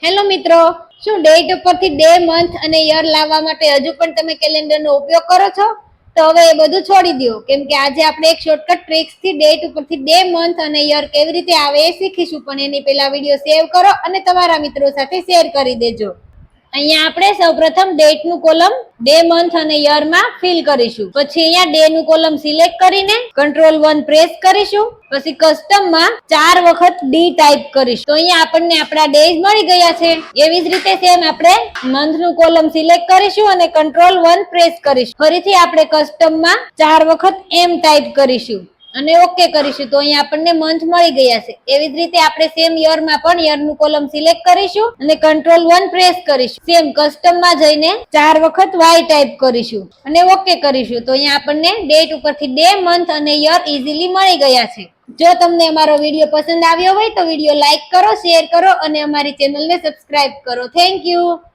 Hello મિત્રો, શું date ઉપરથી ડે, મંથ અને યર લાવવા માટે હજુ પણ તમે કેલેન્ડરનો ઉપયોગ કરો છો? તો હવે એ બધું છોડી દો, કેમ કે આજે આપણે એક શોર્ટકટ ટ્રિક્સ થી ડેટ ઉપરથી ડે, મંથ અને યર કેવી રીતે આવે એ શીખીશું. પણ એની પહેલા વિડીયો સેવ કરો અને તમારા મિત્રો સાથે શેર કરી દેજો. અહીંયા આપણે સૌપ્રથમ ડેટ નું કોલમ ડે, મંથ અને યર માં ફિલ કરીશું. પછી અહીંયા ડે નું કોલમ સિલેક્ટ કરીને Ctrl+1 પ્રેસ કરીશું. પછી કસ્ટમ માં 4 વખત ડી ટાઈપ કરીશું. તો અહીંયા આપણને આપણા ડેઝ મળી ગયા છે. એવી જ રીતે સેમ આપણે મંથ નું કોલમ સિલેક્ટ કરીશું અને Ctrl+1 પ્રેસ કરીશું. ફરીથી આપણે કસ્ટમ માં 4 વખત એમ ટાઈપ કરીશું અને ઓકે કરીશું. તો અહીંયા આપણને મંથ મળી ગયા છે. એવી જ રીતે આપણે સેમ યર માં પણ યર નું કોલમ સિલેક્ટ કરીશું અને Ctrl+1 પ્રેસ કરીશું. સેમ કસ્ટમ માં જઈને 4 વખત વાય ટાઈપ કરીશું અને ઓકે કરીશું. તો અહીંયા આપણને ડેટ ઉપરથી ડે, મંથ અને યર ઈઝીલી મળી ગયા છે. જો તમને અમારો વિડીયો પસંદ આવ્યો હોય તો વિડીયો લાઈક કરો, શેર કરો અને અમારી ચેનલને સબસ્ક્રાઇબ કરો. Thank you.